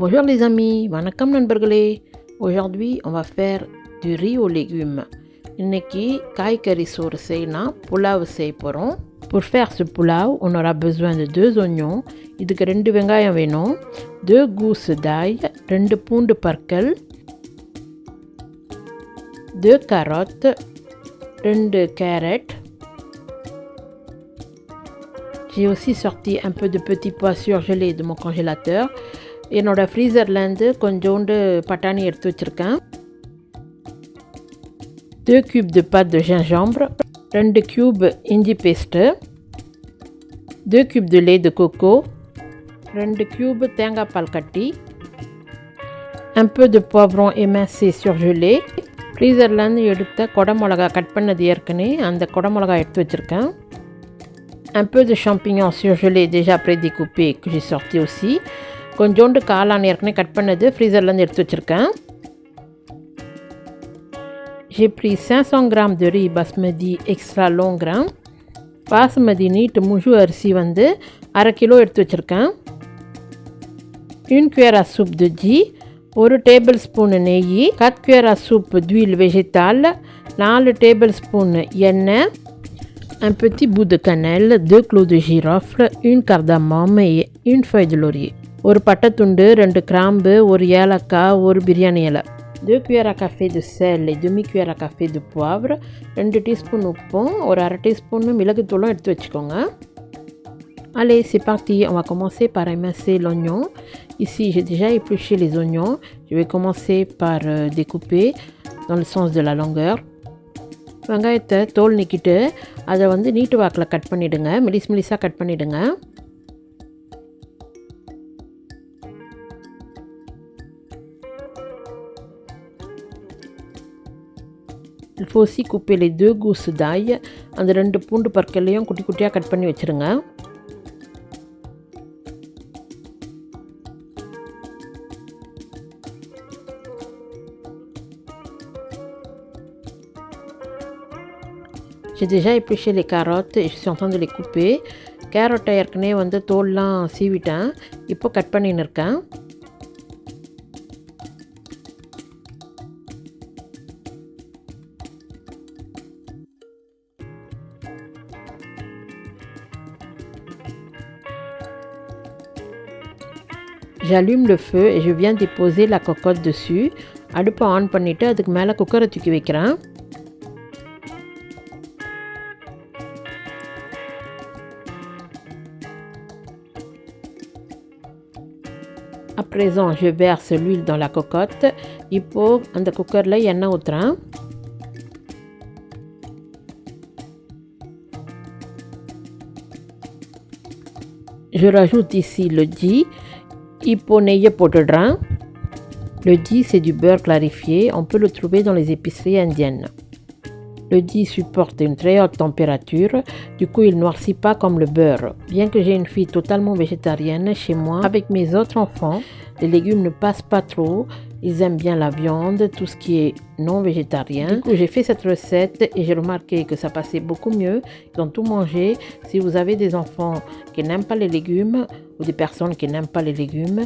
Bonjour les amis, வணக்கம் நண்பர்களே. Aujourd'hui on va faire du riz aux légumes. இன்னைக்கு காய்கறி சோறு செய்யலாம், புலாவ் செய்ய போகிறோம். Pour faire ce pulao, on aura besoin de 2 oignons, இதுக்கு 2 வெங்காயம் வேணும், 2 gousses d'ail, 2 பூண்டு பற்கள், 2 carottes, 2 carottes. J'ai aussi sorti un peu de petits pois surgelés de mon congélateur. என்னோட ஃப்ரீசர்லேருந்து கொஞ்சோண்டு பட்டாணி எடுத்து வச்சுருக்கேன். 2 cubes de pâte de gingembre, 2 cubes இஞ்சி paste, 2 cubes de lait de coco, 2 cubes தேங்காய் பால் கட்டி, un peu de poivron émincé surgelé. ஃப்ரீசர்லேருந்து எடுத்த குடமிளகா கட் பண்ணது ஏற்கனவே அந்த குடமிளகா எடுத்து வச்சுருக்கேன். Un peu de champignons surgelés déjà prédécoupés que j'ai sorti aussi. கொஞ்சோண்டு காளான் ஏற்கனவே கட் பண்ணது ஃப்ரீசர்லேருந்து எடுத்து வச்சுருக்கேன். J'ai pris 500 g de riz basmati extra long grain. Basmati நீட்டு முழு அரிசி வந்து 1/2 கிலோ எடுத்து வச்சுருக்கேன். 1 cuillère à soupe de ghee, 1 table spoon நெய், 4 cuillère à soupe d'huile végétale, 4 table spoon எண்ணெய், un petit bout de cannelle, 2 clous de girofle, 1 cardamome et 1 feuille de laurier. ஒரு பட்டைத்துண்டு, 2 கிராம்பு, 1 ஏலக்காய், 1 பிரியாணி இலை, 2 cuillères à café de sel et demi cuillère à café de poivre, 2 teaspoon உப்பும், 1/2 teaspoon மிளகுத்தூளும் எடுத்து வச்சுக்கோங்க. Allez, c'est parti, on va commencer par émincer l'oignon. Ici, j'ai déjà épluché les oignons. Je vais commencer par découper dans le sens de la longueur. வெங்காயத்தை தோல் நீக்கிட்டு அதை வந்து நீட்டு வாக்கில் cut பண்ணிவிடுங்க, மெலிசாக கட் பண்ணிவிடுங்க. Il faut aussi couper les 2 gousses d'ail. அந்த 2 பூண்டு பற்களையும் குட்டி குட்டியாக கட் பண்ணி வச்சுருங்க. J'ai déjà épluché les carottes et je suis en train de les couper. கேரட்டை ஏற்கனவே வந்து தோல்லாம் சீவிட்டேன், இப்போ கட் பண்ணின்னு இருக்கேன். J'allume le feu et je viens déposer la cocotte dessus. அடுப்பை ஆன் பண்ணிவிட்டு அதுக்கு மேலே குக்கரை தூக்கி வைக்கிறேன். À présent, je verse l'huile dans la cocotte. இப்போ அந்த குக்கரில் எண்ணெய் ஊற்றுறேன். Je rajoute ici le ghee. இப்போ நெய்யை போட்டுடுறேன். Le ghee, c'est du beurre clarifié. On peut le trouver dans les épiceries indiennes. Le ghee supporte une très haute température, du coup il ne noircit pas comme le beurre. Bien que j'ai une fille totalement végétarienne chez moi, avec mes autres enfants, les légumes ne passent pas trop. Ils aiment bien la viande, tout ce qui est non végétarien. Du coup j'ai fait cette recette et j'ai remarqué que ça passait beaucoup mieux. Ils ont tout mangé. Si vous avez des enfants qui n'aiment pas les légumes ou des personnes qui n'aiment pas les légumes,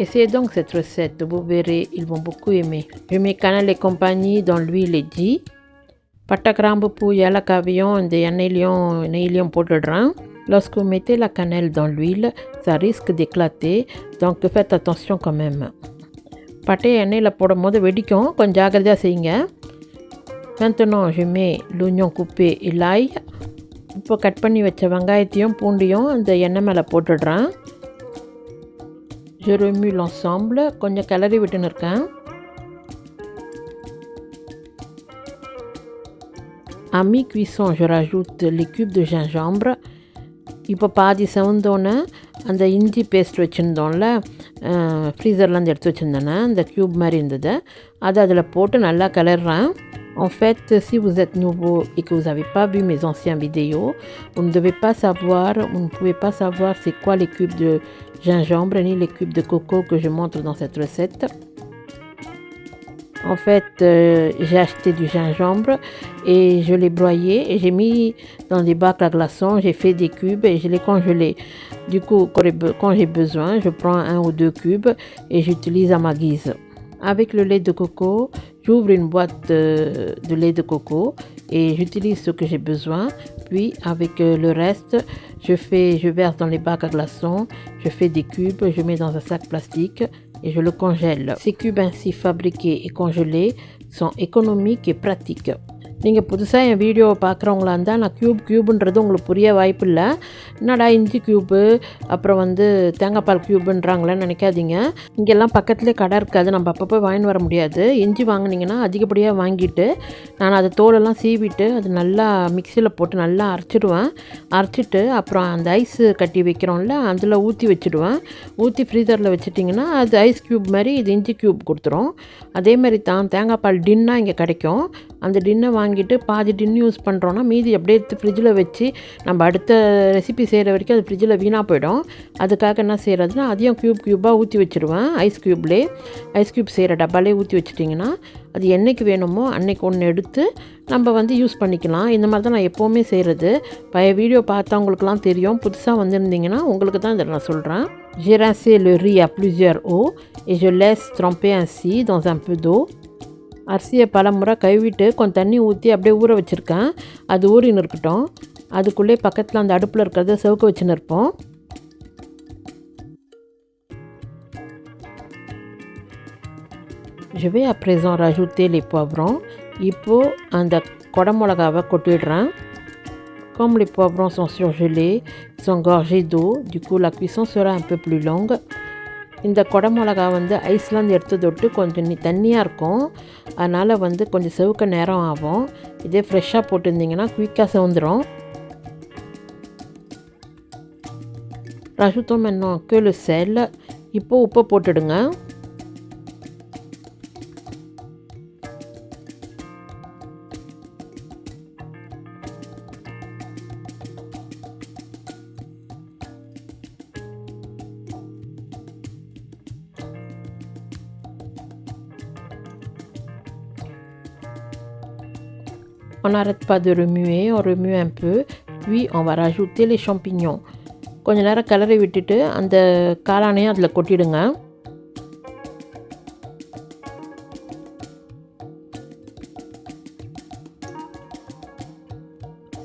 essayez donc cette recette, vous verrez, ils vont beaucoup aimer. Je mets cannelle et compagnie dans l'huile et ghee. பட்டை, கிராம்பு, பூ, ஏலக்காவையும் இந்த நெய்லையும் போட்டுடுறேன். Lorsque vous mettez la cannelle dans l'huile, ça risque d'éclater, donc faites attention quand même. பட்டையை எண்ணெயில் போடும் போது வெடிக்கும், கொஞ்சம் ஜாக்கிரதையாக செய்யுங்க. Maintenant, je mets l'oignon coupé et l'ail. இப்போ கட் பண்ணி வச்ச வெங்காயத்தையும் பூண்டையும் அந்த எண்ணெய் மேலே போட்டுடுறேன். Je remue l'ensemble, கொஞ்சம் கிளறி விட்டுன்னு இருக்கேன். À mi-cuisson, je rajoute les cubes de gingembre. இப்போ பாதி செவந்தோன்னே அந்த இஞ்சி பேஸ்ட் வச்சுருந்தோம்ல, ஃப்ரீசர்லேருந்து எடுத்து வச்சுருந்தேன்னா அந்த க்யூப் மாதிரி இருந்தது, அதை அதில் போட்டு நல்லா கிளறேன். En fait, si vous êtes nouveau et que vous n'avez pas vu mes anciennes vidéos, vous ne devez pas savoir, vous ne pouvez pas savoir c'est quoi les cubes de gingembre ni les cubes de coco que je montre dans cette recette. En fait, j'ai acheté du gingembre et je l'ai broyé et j'ai mis dans des bacs à glaçons, j'ai fait des cubes et je l'ai congelé. Du coup, quand j'ai besoin, je prends 1 ou 2 cubes et j'utilise à ma guise. Avec le lait de coco, j'ouvre une boîte de lait de coco et j'utilise ce que j'ai besoin. Puis avec le reste, je verse dans les bacs à glaçons, je fais des cubes, je mets dans un sac plastique et je le congèle. Ces cubes ainsi fabriqués et congelés sont économiques et pratiques. நீங்கள் புதுசாக என் வீடியோவை பார்க்குறவங்களா இருந்தால் நான் க்யூப்ன்றது உங்களுக்கு புரிய வாய்ப்பு இல்லை. என்னடா இஞ்சி க்யூப்பு அப்புறம் தேங்காய் பால் க்யூப்புன்றாங்களேன்னு நினைக்காதீங்க. இங்கெல்லாம் பக்கத்துலேயே கடை இருக்காது, நம்ம அப்பப்போ வாங்கிட்டு வர முடியாது. இஞ்சி வாங்கினீங்கன்னா அதிகப்படியாக வாங்கிட்டு நான் அதை தோலெல்லாம் சீவிட்டு அது நல்லா மிக்சியில் போட்டு நல்லா அரைச்சிட்டு அப்புறம் அந்த ஐஸ் கட்டி வைக்கிறோம்ல அதில் ஊற்றி வச்சுடுவேன். ஊற்றி ஃப்ரீசரில் வச்சுட்டிங்கன்னா அது ஐஸ் க்யூப் மாதிரி இது இஞ்சி க்யூப் கொடுத்துரும். அதேமாதிரி தான் தேங்காய் பால் டின்னாக இங்கே கிடைக்கும். அந்த டின்னை வாங்கிட்டு பாதி டின்னு யூஸ் பண்ணுறோன்னா மீதி அப்படியே எடுத்து ஃப்ரிட்ஜில் வச்சு நம்ம அடுத்த ரெசிபி செய்கிற வரைக்கும் அது ஃப்ரிட்ஜில் வீணாக போயிடும். அதுக்காக என்ன செய்கிறதுனா அதையும் க்யூபாக ஊற்றி வச்சுடுவேன். ஐஸ் க்யூப் செய்கிற டப்பாலே ஊற்றி வச்சிட்டிங்கன்னா அது என்றைக்கு வேணுமோ அன்றைக்கு ஒன்று எடுத்து நம்ம யூஸ் பண்ணிக்கலாம். இந்த மாதிரி தான் நான் எப்போவுமே செய்கிறது. பழைய வீடியோ பார்த்தவங்களுக்குலாம் தெரியும். புதுசாக வந்திருந்தீங்கன்னா உங்களுக்கு தான் இதை நான் சொல்கிறேன். J'ai rincé le riz à plusieurs eaux et je laisse tremper ainsi dans un peu d'eau. அரிசியை பல முறை கழுவிட்டு கொஞ்சம் தண்ணி ஊற்றி அப்படியே ஊற வச்சுருக்கேன். அது ஊறின்னு இருக்கட்டும். அதுக்குள்ளே பக்கத்தில் அந்த அடுப்பில் இருக்கிறத செவக்க வச்சுன்னு இருப்போம். Je vais à présent rajouter les poivrons. இப்போது அந்த குடமிளகாவை கொட்டிடுறேன். Comme les poivrons sont surgelés, ils sont gorgés d'eau, du coup la cuisson sera un peu plus longue. இந்த குடமிளகா ஐஸ்லேருந்து எடுத்து தொட்டு கொஞ்சம் தண்ணியாக இருக்கும். அதனால் கொஞ்சம் செவக்க நேரம் ஆகும். இதே ஃப்ரெஷ்ஷாக போட்டிருந்தீங்கன்னா குயிக்காக செவந்துடும். Rajoutons maintenant que le sel. இப்போது உப்பை போட்டுடுங்க. On n'arrête pas de remuer, on remue un peu, puis on va rajouter les champignons. கொஞ்ச நேரம் கிளறி விட்டுட்டு அந்த காளானையும் அதில் கொட்டிடுங்க.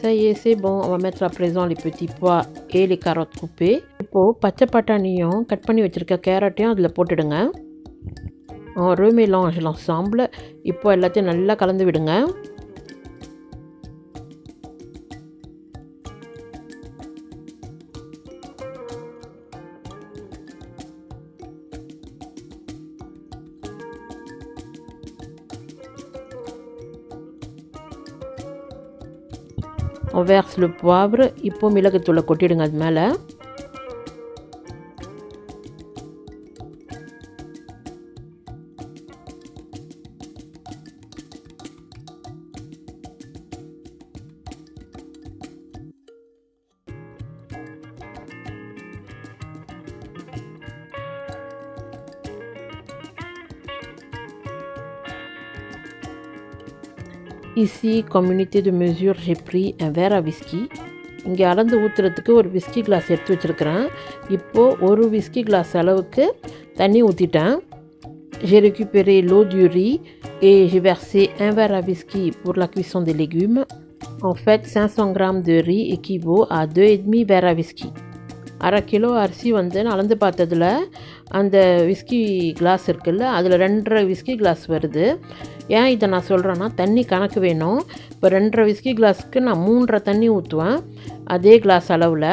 Ça y est, c'est bon. On va mettre à présent les petits pois et les carottes coupées. இப்போது பச்சை பட்டாணியும் cut பண்ணி வச்சுருக்க கேரட்டையும் அதில் போட்டுடுங்க. On remélange l'ensemble. இப்போது எல்லாத்தையும் நல்லா கலந்து விடுங்க. On verse le poivre. இப்போ மிளகுத்தூளை கொட்டிடுங்க அது மேலே. Ici, comme unité de mesure, j'ai pris un verre à whisky. இங்கே அளந்து ஊற்றுறதுக்கு ஒரு விஸ்கி கிளாஸ் எடுத்து வச்சுருக்கிறேன். இப்போது ஒரு விஸ்கி கிளாஸ் அளவுக்கு தண்ணி ஊற்றிட்டேன். J'ai récupéré l'eau du riz et j'ai versé un verre à whisky pour la cuisson des légumes. En fait, 500 g de riz équivaut à 2,5 verres à whisky. 1/2 kilo அரிசி நான் அளந்து பார்த்ததில் அந்த விஸ்கி கிளாஸ் இருக்குல்ல அதில் 2.5 விஸ்கி கிளாஸ் வருது. ஏன் இதை நான் சொல்கிறேன்னா தண்ணி கணக்கு வேணும். இப்போ 2.5 விஸ்கி கிளாஸுக்கு நான் 3.5 தண்ணி ஊற்றுவேன் அதே கிளாஸ் அளவில்.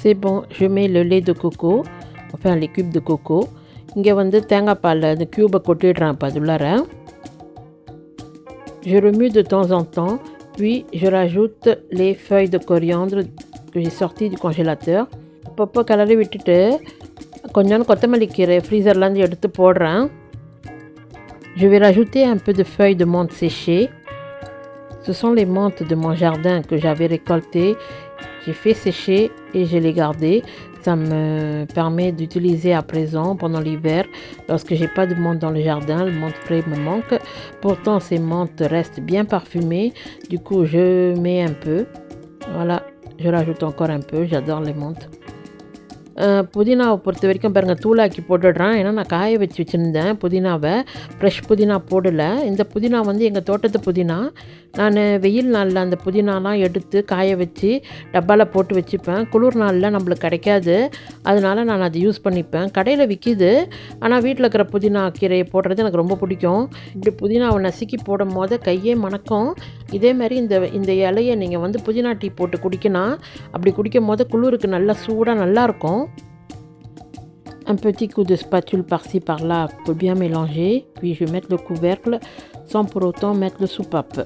C'est bon, je mets le lait de coco, enfin les cubes de coco. இங்கே தேங்காய் பால் அந்த க்யூபை கொட்டிடுறேன் இப்போ அது உள்ளார. Je remue de temps en temps, puis je rajoute les feuilles de coriandre que j'ai sorties du congélateur. அப்பப்போ கிளறி விட்டுட்டு கொஞ்சம் கொத்தமல்லி கீரை ஃப்ரீசர்லேருந்து எடுத்து போடுறேன். Je vais rajouter un peu de feuilles de menthe séchées. Ce sont les menthes de mon jardin que j'avais récoltées. J'ai fait sécher et je l'ai gardé. Ça me permet d'utiliser à présent pendant l'hiver lorsque j'ai pas de menthe dans le jardin. Le menthe frais me manque. Pourtant ces menthes restent bien parfumées. Du coup je mets un peu. Voilà, je rajoute encore un peu. J'adore les menthes. புதினாவை பொறுத்த வரைக்கும் பாருங்கள் தூளாக்கி போட்டுடுறேன். ஏன்னா நான் காய வச்சு வச்சுருந்தேன் புதினாவை. Fresh புதினா போடலை. இந்த புதினா வந்து எங்கள் தோட்டத்து புதினா. நான் வெயில் நாளில் அந்த புதினாலாம் எடுத்து காய வச்சு டப்பாவில் போட்டு வச்சுப்பேன். குளிர் நாளில் நம்மளுக்கு கிடைக்காது, அதனால நான் அதை யூஸ் பண்ணிப்பேன். கடையில் விற்கிது, ஆனால் வீட்டில் இருக்கிற புதினா கீரையை போடுறது எனக்கு ரொம்ப பிடிக்கும். இப்படி புதினாவை நசுக்கி போடும் போது கையே மணக்கும். இதேமாதிரி இந்த இலையை நீங்கள் வந்து புதினா டீ போட்டு குடிக்கணும். அப்படி குடிக்கும் போது குளிருக்கு நல்லா சூடாக நல்லாயிருக்கும். Un petit coup de spatule par-ci par-là pour bien mélanger, puis je vais mettre le couvercle sans pour autant mettre le soupape.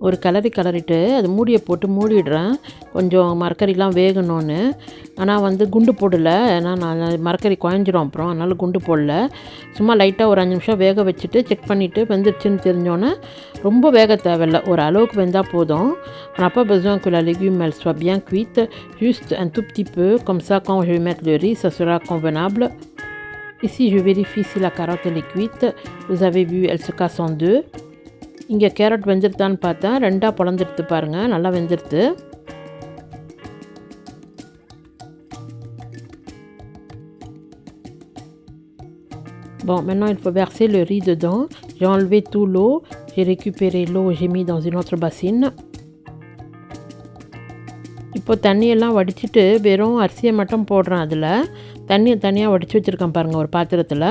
ஒரு கிளறிட்டு அது மூடியை போட்டு மூடிடுறேன், கொஞ்சம் மரக்கறிலாம் வேகணும்னு. ஆனால் வந்து குண்டு போடலை, ஏன்னா நான் மரக்கறி குழஞ்சிரும் அப்புறம், அதனால் குண்டு போடல. சும்மா லைட்டாக ஒரு 5 நிமிஷம் வேக வச்சுட்டு செக் பண்ணிவிட்டு வெந்துருச்சுன்னு தெரிஞ்சோன்னே, ரொம்ப வேக தேவையில்லை, ஒரு அளவுக்கு வெந்தால் போதும். On n'a pas besoin que la légume elle soit bien cuite, juste un tout petit peu, comme ça quand je vais mettre le riz, ça sera convenable. Ici je vérifie si la carotte elle est cuite. Vous avez vu, elle se casse en deux. இங்கே carrot வெந்துருதான்னு பார்த்தேன், 2ஆக பொழந்துடுத்து பாருங்கள், நல்லா வெந்துடுது. Bon, maintenant il faut verser le riz dedans. J'ai enlevé tout l'eau, j'ai récupéré l'eau, j'ai mis dans une autre bassine. இப்போ தண்ணியெல்லாம் வடிச்சிட்டு வெறும் அரிசியை மட்டும் போடுறேன். அதில் தண்ணியை தனியாக வடித்து வச்சுருக்கேன் பாருங்கள் ஒரு பாத்திரத்தில்.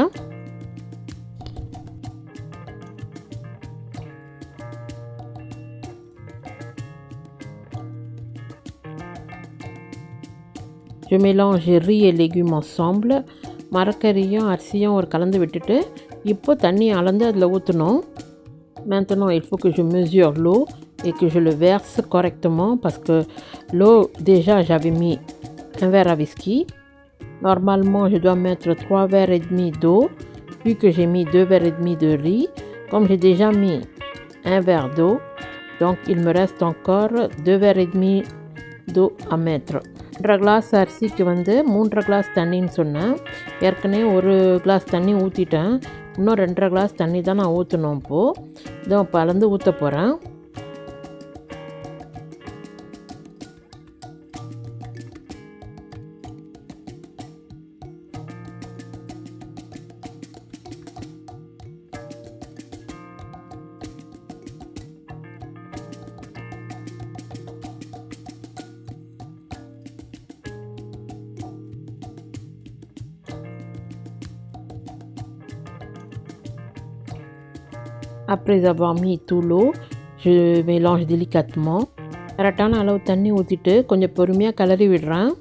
Je mélange riz et légumes ensemble. மரக்கறியும் அரிசியும் ஒரு கலந்து விட்டுட்டு இப்போ தண்ணி அளந்து அதில் ஊற்றணும். Maintenant il faut que je mesure l'eau et que je le verse correctement parce que l'eau déjà j'avais mis un verre à whisky. Normalement je dois mettre 3 verres et demi d'eau, vu que j'ai mis 2 verres et demi de riz. Comme j'ai déjà mis un verre d'eau, donc il me reste encore 2 verres et demi d'eau à mettre. 1/2 class அரிசிக்கு வந்து 3/2 class தண்ணின்னு சொன்னேன். ஏற்கனவே 1 class தண்ணி ஊற்றிட்டேன், இன்னும் 2/2 class தண்ணி தான் நான் ஊற்றணும். இப்போது இதோ இப்போ அளந்து ஊற்ற போகிறேன். Après avoir mis tout l'eau, je mélange délicatement. கரெக்டான அளவு தண்ணி ஊற்றிட்டு கொஞ்சம் பொறுமையாக கிளறி விடுறேன்.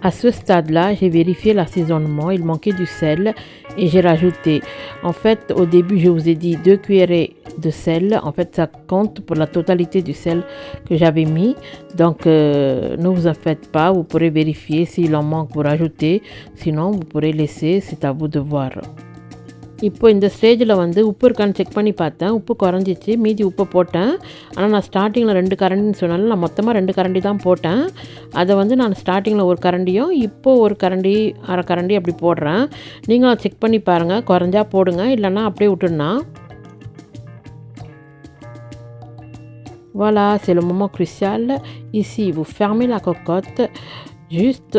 À ce stade-là, j'ai vérifié l'assaisonnement, il manquait du sel et j'ai rajouté. En fait, au début, je vous ai dit 2 cuillerées de sel. En fait, ça compte pour la totalité du sel que j'avais mis. Donc, ne vous en faites pas, vous pourrez vérifier. S'il en manque, vous rajoutez. Sinon, vous pourrez laisser, c'est à vous de voir. இப்போ இந்த ஸ்டேஜில் வந்து உப்பு இருக்கான்னு check பண்ணி பார்த்தேன். உப்பு குறைஞ்சிச்சு, மீதி உப்பு போட்டேன். ஆனால் நான் ஸ்டார்டிங்கில் 2 கரண்டின்னு சொன்னாலும் நான் மொத்தமாக 2 கரண்டி தான் போட்டேன். அதை வந்து நான் ஸ்டார்டிங்கில் 1 கரண்டியும் இப்போது 1 கரண்டி 1/2 கரண்டி அப்படி போடுறேன். நீங்களும் செக் பண்ணி பாருங்கள், குறைஞ்சா போடுங்க, இல்லைன்னா அப்படியே விட்டுடலாம். Voilà, c'est le moment crucial. Ici, vous fermez la cocotte, juste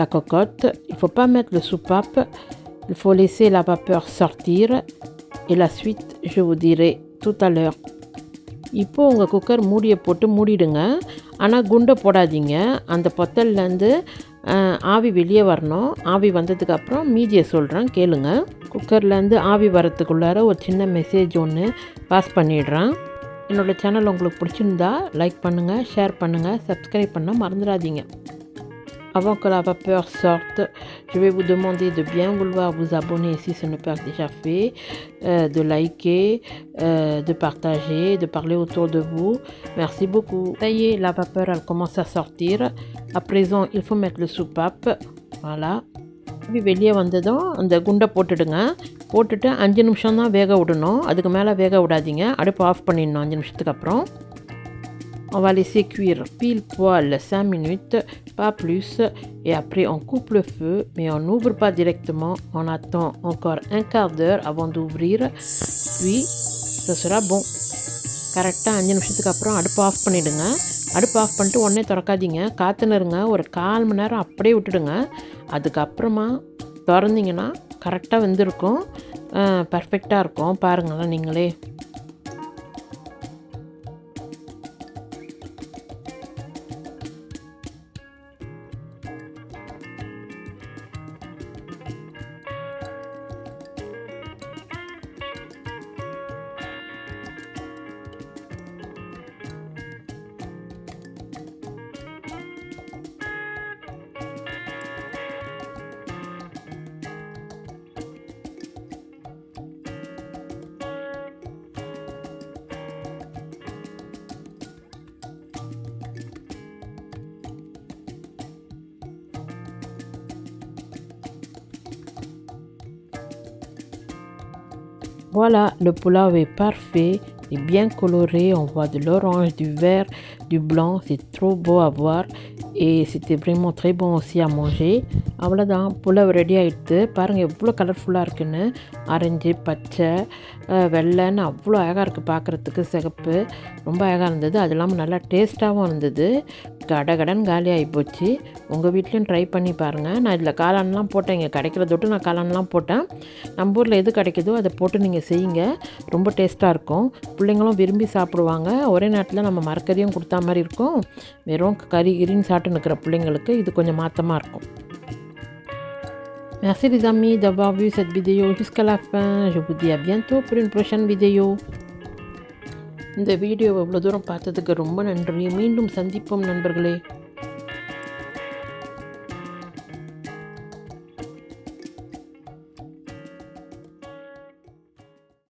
la cocotte. Il ne faut pas mettre le soupape. Il faut laisser la vapeur sortir et la suite je vous dirai tout à l'heure. இப்போ உங்கள் cooker மூடியை போட்டு மூடிடுங்க. ஆனால் குண்டை போடாதீங்க. அந்த பொத்தல்லேருந்து ஆவி வெளியே வரணும். ஆவி வந்ததுக்கப்புறம் மீதியை சொல்கிறேன், கேளுங்க. குக்கர்லேருந்து ஆவி வரத்துக்குள்ளார ஒரு சின்ன மெசேஜ் ஒன்று பாஸ் பண்ணிடுறேன். என்னோடய சேனல் உங்களுக்கு பிடிச்சிருந்தா லைக் பண்ணுங்கள், ஷேர் பண்ணுங்கள், சப்ஸ்கிரைப் பண்ண மறந்துடாதீங்க. Avant que la vapeur sorte, je vais vous demander de bien vouloir vous abonner si ce n'est pas déjà fait, de liker, de partager, de parler autour de vous. Merci beaucoup. Ça y est, la vapeur elle commence à sortir. À présent, il faut mettre le soupape. Voilà. இப்படி வெளியே வந்ததும் அந்த குண்டை போட்டுடுங்க. போட்டுட்டு 5 நிமிஷம் தான் வேக விடணும். அதுக்கு மேலே வேக விடாதீங்க. அடுப்பு ஆஃப் பண்ணிடணும் 5 நிமிஷத்துக்கு அப்புறம். On va laisser cuire pile poil 5 minutes, pas plus. Et après, on coupe le feu, mais on n'ouvre pas directement. On attend encore un quart d'heure avant d'ouvrir. Puis, ce sera bon. கரெக்டாக 5 நிமிஷத்துக்கு அப்புறம் அடுப்பு of பண்ணிவிடுங்க. அடுப்பு of பண்ணிட்டு உடனே திறக்காதீங்க. காற்றுன்னு இருங்க. ஒரு 1/4 மணி நேரம் அப்படியே விட்டுடுங்க. அதுக்கப்புறமா திறந்தீங்கன்னா கரெக்டாக வெந்திருக்கும். பர்ஃபெக்டாக இருக்கும். பாருங்களேன் நீங்களே. Voilà, le pulao est parfait et bien coloré. On voit de l'orange, du vert, du blanc. C'est trop beau à voir et c'était vraiment très bon aussi à manger. அவ்வளோதான், புலாவ் ரெடி ஆகிடுது. பாருங்கள் எவ்வளோ கலர்ஃபுல்லாக இருக்குன்னு. ஆரஞ்சு, பச்சை, வெள்ளைன்னு அவ்வளோ அழகாக இருக்குது பார்க்குறதுக்கு. சிகப்பு ரொம்ப அழகாக இருந்தது. அது இல்லாமல் நல்லா டேஸ்ட்டாகவும் இருந்தது. கடன் காலி ஆகி போச்சு. உங்கள் வீட்லேயும் ட்ரை பண்ணி பாருங்கள். நான் இதில் காளான்லாம் போட்டேன். இங்கே கிடைக்கிறத விட்டு நான் காளான்லாம் போட்டேன். நம்ம ஊரில் எது கிடைக்குதோ அதை போட்டு நீங்கள் செய்யுங்க. ரொம்ப டேஸ்ட்டாக இருக்கும். பிள்ளைங்களும் விரும்பி சாப்பிடுவாங்க. ஒரே நேரத்தில் நம்ம மரக்கறியும் கொடுத்தா மாதிரி இருக்கும். வெறும் கறின்னு சாப்பிட்டு நிற்கிற பிள்ளைங்களுக்கு இது கொஞ்சம் மாற்றமாக இருக்கும். Merci les amis d'avoir vu cette vidéo jusqu'à la fin. Je vous dis à bientôt pour une prochaine vidéo. இந்த வீடியோவை இவ்வளோ தூரம் பார்த்ததுக்கு ரொம்ப நன்றி. மீண்டும் சந்திப்போம் நண்பர்களே.